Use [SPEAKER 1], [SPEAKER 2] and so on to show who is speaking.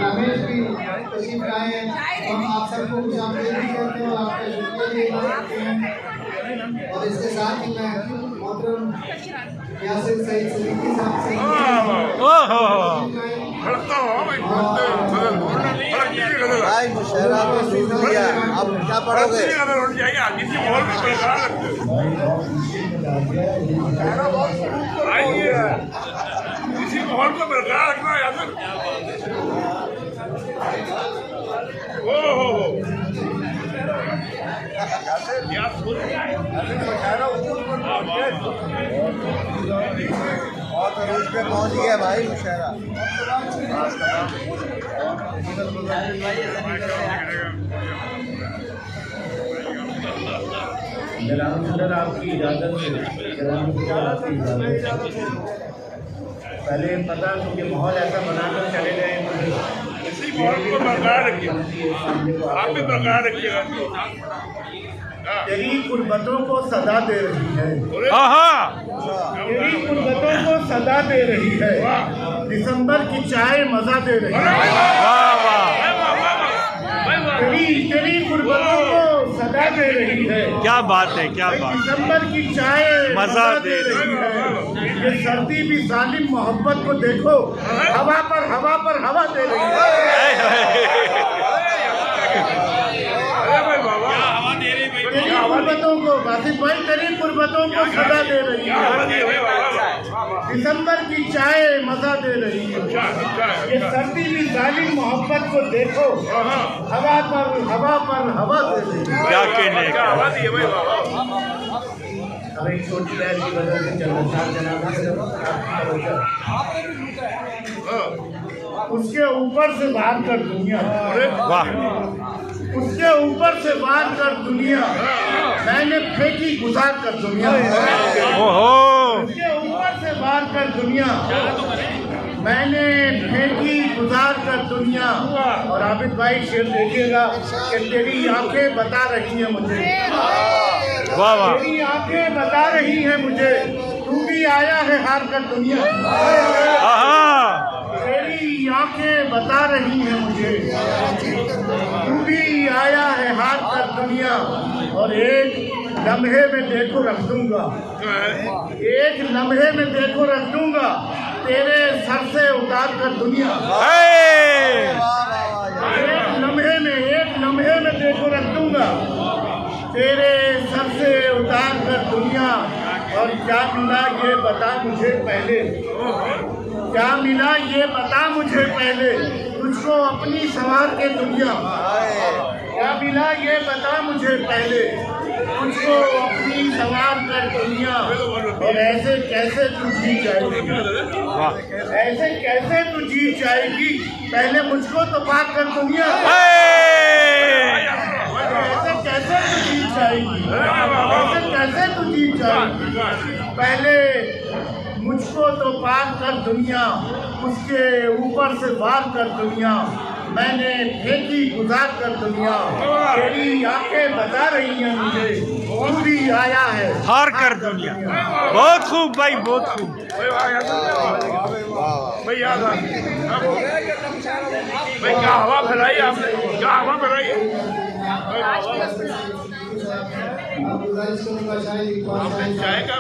[SPEAKER 1] रमेश भी तशरीफ लाए हैं। हम आप सबको कुछ अपडेट भी करते हैं और आपका शुक्रिया भी करते हैं। और इसके साथ ही मैं मोहतरम यासिर सईद सिद्दीकी साहब से
[SPEAKER 2] भाई मुशर्रा को सूट लिया, अब क्या पढ़ोगे?
[SPEAKER 3] इसी माहौल को बरकरार रखना है यार।
[SPEAKER 2] बहुत अरूज पे पहुंच गया भाई मुशर्रा।
[SPEAKER 4] आपकी इजाज़त से पहले पता क्योंकि माहौल ऐसा बनाकर चले गए
[SPEAKER 3] इसी माहौल को बरकरार रखिए, आप भी बरकरार रखिएगा।
[SPEAKER 4] तेरी गुर्बतों को सदा दे रही है, तेरी गुर्बतों को सदा दे रही है, दिसंबर की चाय मजा दे रही है। तेरी गुर्बतों को सदा दे रही है,
[SPEAKER 5] क्या बात है, क्या बात।
[SPEAKER 4] दिसंबर की चाय
[SPEAKER 5] मजा दे रही
[SPEAKER 4] है। ये सर्दी भी जालिम मोहब्बत को देखो, हवा पर हवा दे रही है। तेरी गुर्बतों को वासिफ भाई, तेरी गुर्बतों को सदा दे रही है, दिसंबर की चाय मजा दे रही है। ये सर्दी भी जालिम मोहब्बत को देखो, हवा पर हवा दे रही है।
[SPEAKER 5] क्या कहने का।
[SPEAKER 4] अब एक छोटी बहन की वजह से उसके ऊपर से बाहर कर दुनिया,
[SPEAKER 5] वाह,
[SPEAKER 4] उसके ऊपर से बाहर कर दुनिया, मैंने फेंकी गुजार कर दुनिया,
[SPEAKER 5] ओहो,
[SPEAKER 4] उसके ऊपर से बाहर कर दुनिया, मैंने फेंकी गुजार कर दुनिया। और आबिद भाई शेर देखिएगा कि तेरी आंखें बता रही हैं मुझे,
[SPEAKER 5] वाह वाह,
[SPEAKER 4] तेरी आंखें बता रही हैं मुझे, तू भी आया है हार कर दुनिया। तेरी आंखें बता रही हैं मुझे, तू भी आया है हार कर दुनिया। और एक लम्हे में देखो रख दूंगा, एक लम्हे में देखो रख दूंगा, तेरे सर से उतार कर दुनिया। एक लम्हे में देखो रख दूंगा, तेरे सर से उतार कर दुनिया। और क्या मिला ये बता मुझे पहले, क्या मिला ये बता मुझे पहले, तुझको अपनी संवार के दुनिया। क्या मिला ये बता मुझे पहले, तुझको अपनी संवार कर दुनिया। और ऐसे कैसे तू जी जाएगी, ऐसे कैसे तू जी जाएगी, पहले मुझको तो पाक कर दुनिया। ऐसे कैसे तू जी जाएगी, ऐसे कैसे तू जी जाएगी, पहले मुझको तो पार कर दुनिया, उसके ऊपर से वार कर दुनिया, मैंने फेंकी गुजार कर दुनिया। तेरी आंखें बता रही हैं मुझे, तू भी आया है
[SPEAKER 5] हार कर दुनिया। बहुत खूब भाई, बहुत खूब।
[SPEAKER 3] भाई क्या हवा फैलाई आपने, क्या हवा फैलाई।
[SPEAKER 1] आपने
[SPEAKER 3] चाय का